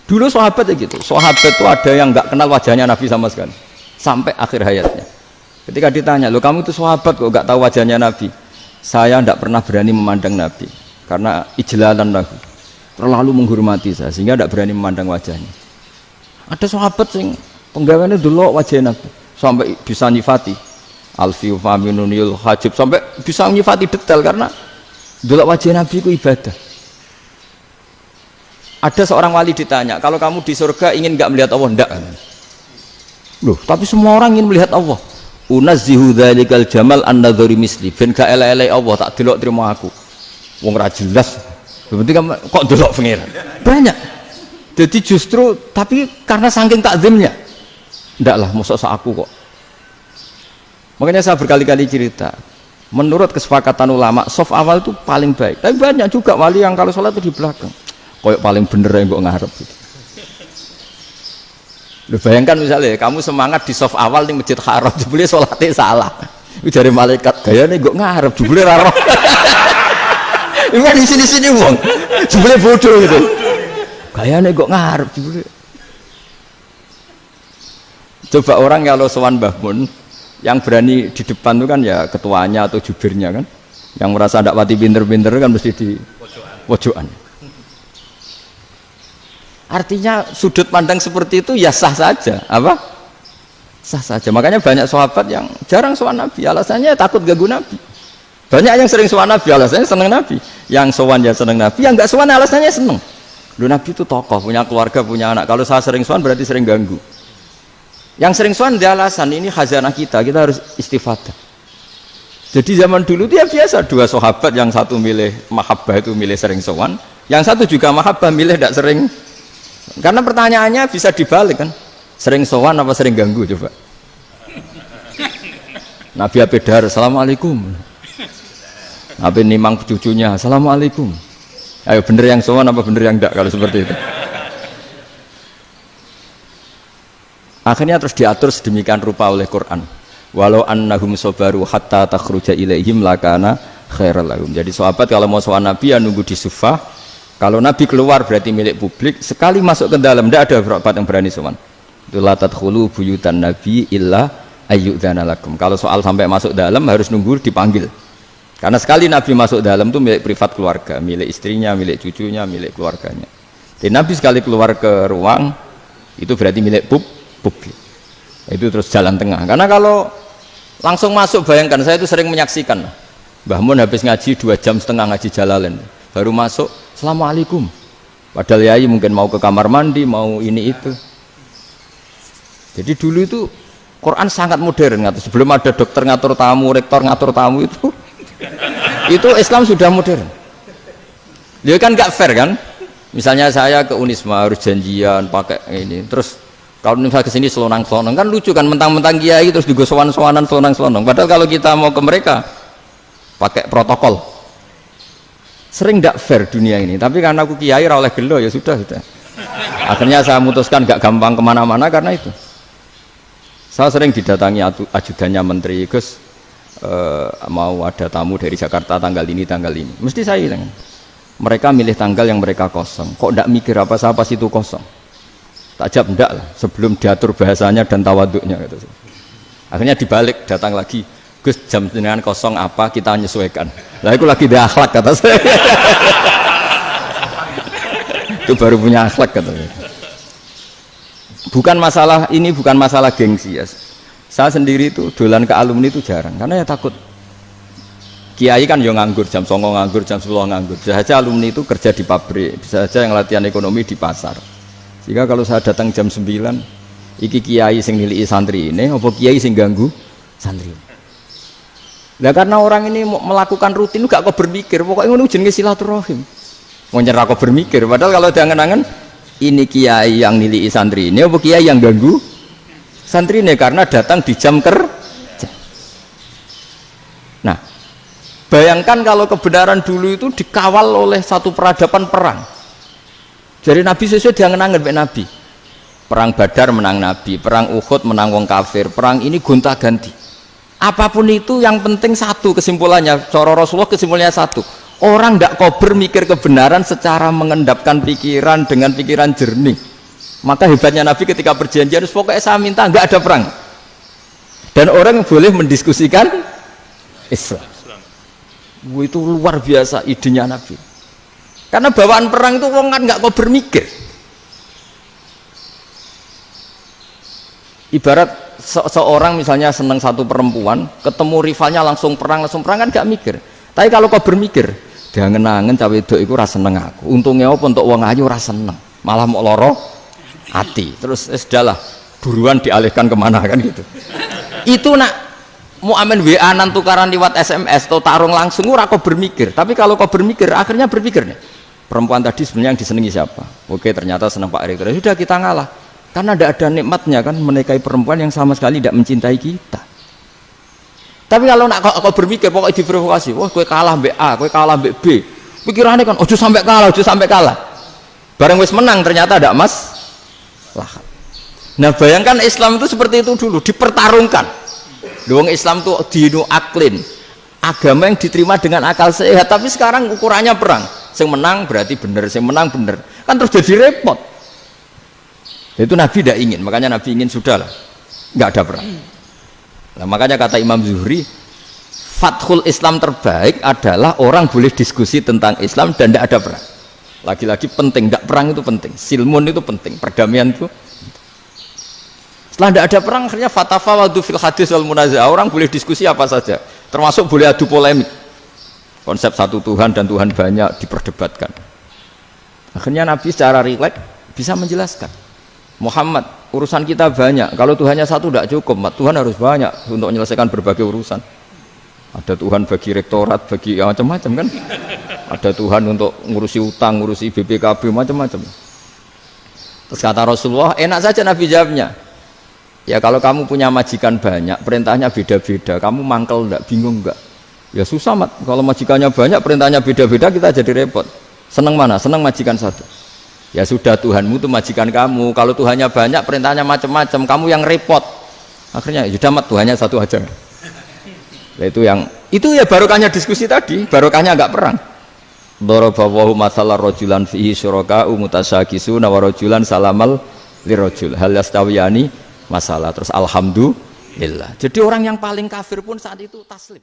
Dulu sahabat ya gitu. Sahabat itu ada yang nggak kenal wajahnya Nabi sama sekali sampai akhir hayatnya. Ketika ditanya, "Loh, kamu itu sahabat kok nggak tahu wajahnya Nabi?" "Saya tidak pernah berani memandang Nabi karena ijlalan lahu, terlalu menghormati saya sehingga tidak berani memandang wajahnya." Ada sahabat sing penggaweane delok wajah Nabi sampai bisa nyifati alfi faminunil hajib, sampai bisa nyifati detail karena delok wajah Nabi itu ibadah. Ada seorang wali ditanya, "Kalau kamu di surga ingin nggak melihat Allah?" "Enggak." "Loh, tapi semua orang ingin melihat Allah." "Unazzihu dzalikal jamal an-nadhari misli." Ben gak elek-elek Allah tak delok terima aku. Wong ra jelas. Penting kok delok pengiran. Banyak. Jadi justru tapi karena saking takzimnya. Ndak lah, mosok sak aku kok. Makanya saya berkali-kali cerita, menurut kesepakatan ulama, soft awal itu paling baik. Tapi banyak juga wali yang kalau sholat itu di belakang. Koyok paling bener yang kok ngarep gitu. Lu bayangkan misalnya kamu semangat di soft awal di Masjid Haram, jebule sholatnya salah. Itu dari malaikat gayane kok ngarep, jebule ra roh. Iku di sini-sini wong. Jebule bodoh gitu. Gayane kok ngarep jebule. Coba orang kalau sowan Mbah Mun yang berani di depan itu kan ya ketuanya atau jubirnya kan. Yang merasa ndak pati pinter-pinter kan mesti di pojokan. Artinya sudut pandang seperti itu ya sah saja, apa? Sah saja. Makanya banyak sahabat yang jarang sowan Nabi, alasannya takut ganggu Nabi. Banyak yang sering sowan Nabi, alasannya seneng Nabi. Yang sowan ya seneng Nabi, yang enggak sowan alasannya seneng. Lu Nabi itu tokoh, punya keluarga, punya anak. Kalau saya sering sowan berarti sering ganggu. Yang sering sowan dia alasan ini khazanah kita harus istifadah. Jadi zaman dulu dia biasa, dua sahabat yang satu milih mahabbah itu milih sering sowan, yang satu juga mahabbah milih tidak sering. Karena pertanyaannya bisa dibalik kan, sering sowan apa sering ganggu coba. Nabi Abedar, "Assalamualaikum." Nabi nimang cucunya, "Assalamualaikum." Ayo bener yang sowan apa bener yang enggak kalau seperti itu. Akhirnya terus diatur sedemikian rupa oleh Quran. Walau annahum sabaru hatta takhruja ilaihim lakana khairal lahum. Jadi sahabat kalau mau sowan Nabi ya nunggu di sufah. Kalau Nabi keluar berarti milik publik. Sekali masuk ke dalam tidak ada sahabat yang berani sowan. Itu la tadkhulu buyutan nabi illa ayyudzana lakum. Kalau soal sampai masuk dalam harus nunggu dipanggil. Karena sekali Nabi masuk dalam itu milik privat keluarga, milik istrinya, milik cucunya, milik keluarganya. Jadi Nabi sekali keluar ke ruang itu berarti milik publik. Itu terus jalan tengah. Karena kalau langsung masuk, bayangkan saya itu sering menyaksikan. Mbah Mun habis ngaji 2,5 jam ngaji Jalalain, baru masuk, "Assalamualaikum." Padahal yai mungkin mau ke kamar mandi, mau ini itu. Jadi dulu itu Quran sangat modern. Sebelum ada dokter ngatur tamu, rektor ngatur tamu itu Islam sudah modern. Dia kan gak fair kan? Misalnya saya ke Unisma harus janjian pakai ini, terus kalau misalnya ke sini selonang-selonang kan lucu kan, mentang-mentang kiai terus juga sowan-sowanan selonang-selonang. Padahal kalau kita mau ke mereka pakai protokol. Sering gak fair dunia ini. Tapi karena aku kiai ra oleh gelo ya sudah. Akhirnya saya memutuskan gak gampang kemana-mana karena itu. Saya sering didatangi ajudannya menteri, "Gus, mau ada tamu dari Jakarta tanggal ini mesti saya bilang, mereka milih tanggal yang mereka kosong, kok tidak mikir apa saya pas itu kosong. Tak jawab enggak lah sebelum diatur bahasanya dan tawaduknya gitu. Akhirnya dibalik, datang lagi, "Gus, jam dengan kosong apa kita menyesuaikan." Lah itu lagi dia akhlak kata saya. Itu baru punya akhlak kata saya. Bukan masalah ini, bukan masalah gengsi ya. Saya sendiri itu dolan ke alumni itu jarang karena ya takut. Kiai kan yo nganggur, jam 09.00 nganggur, jam 10 nganggur. Bisa saja alumni itu kerja di pabrik, bisa saja yang latihan ekonomi di pasar. Sehingga kalau saya datang jam 9, iki kiai sing nilai santri ini, apa kiai sing ganggu santri. Nah karena orang ini melakukan rutin gak kok berpikir, pokoknya ngono jenenge silaturahim. Mau nyerah kok berpikir, padahal kalau diangen-angen ini kiai yang nilai santri ini, apa kiai yang ganggu santri ini karena datang di jam kerja. Nah, bayangkan kalau kebenaran dulu itu dikawal oleh satu peradaban perang. Jadi Nabi sesuai diangen-angen Pak Nabi. Perang Badar menang Nabi, perang Uhud menang wong kafir, perang ini gonta-ganti. Apapun itu yang penting satu kesimpulannya, cara Rasulullah kesimpulannya satu. Orang tidak kober mikir kebenaran secara mengendapkan pikiran dengan pikiran jernih. Maka hebatnya Nabi ketika perjanjian, pokoknya saya minta nggak ada perang. Dan orang boleh mendiskusikan Islam. Itu luar biasa idenya Nabi. Karena bawaan perang itu orang kan nggak kok bermikir. Ibarat seorang misalnya senang satu perempuan, ketemu rivalnya langsung perang kan nggak mikir. Tapi kalau kau bermikir, dia ngenangen cawe wedok iku ora seneng aku. Untungnya apa untuk wong ayu ora seneng, malah mau loro hati. Terus sudahlah, buruan dialihkan kemana kan gitu. Itu nak mau amen WA nan tukaran lewat SMS atau tarung langsung ora kau bermikir. Tapi kalau kau bermikir, akhirnya berpikir nih. Perempuan tadi sebenarnya yang disenangi siapa? Oke, ternyata senang Pak Erick. Sudah kita ngalah. Karena tidak ada nikmatnya kan menikahi perempuan yang sama sekali tidak mencintai kita. Tapi kalau nak kau berpikir pokoknya diprovokasi, wah kue kalah mbak A, kue kalah mbak B, pikirannya kan ojo sampai kalah. Bareng wis menang ternyata ada emas. Nah bayangkan Islam itu seperti itu dulu, dipertarungkan. Doang Islam itu dinu aklin, agama yang diterima dengan akal sehat. Tapi sekarang ukurannya perang, yang menang berarti benar, yang menang benar, kan terus jadi repot. Itu Nabi tidak ingin, makanya Nabi ingin sudahlah, nggak ada perang. Nah, makanya kata Imam Zuhri, fathul Islam terbaik adalah orang boleh diskusi tentang Islam dan tidak ada perang. Lagi-lagi penting, tidak perang itu penting, silmun itu penting, perdamaian itu. Setelah tidak ada perang, akhirnya fatafawadu fil hadis wal munazah, orang boleh diskusi apa saja, termasuk boleh adu polemik. Konsep satu Tuhan dan Tuhan banyak diperdebatkan. Akhirnya Nabi secara rileks bisa menjelaskan, Muhammad, urusan kita banyak. Kalau Tuhannya satu tidak cukup, Tuhan harus banyak untuk menyelesaikan berbagai urusan. Ada Tuhan bagi rektorat, bagi macam-macam kan. Ada Tuhan untuk ngurusi utang, ngurusi BPKB, macam-macam. Terus kata Rasulullah, enak saja Nabi jawabnya. Ya kalau kamu punya majikan banyak, perintahnya beda-beda, kamu mangkel enggak, bingung enggak? Ya susah mat. Kalau majikannya banyak, perintahnya beda-beda, kita jadi repot. Senang mana? Senang majikan satu. Ya sudah, Tuhanmu itu majikan kamu. Kalau Tuhannya banyak, perintahnya macam-macam, kamu yang repot. Akhirnya sudah mat, Tuhannya satu aja. Nah, itu ya barokahnya diskusi tadi, barokahnya enggak perang. Daraballahu mathalan rajulan fihi syuraka'u mutasyakisuna wa rajulan salamal lirajul hal yastawiyani masalah. Terus alhamdulillah. Jadi orang yang paling kafir pun saat itu taslim.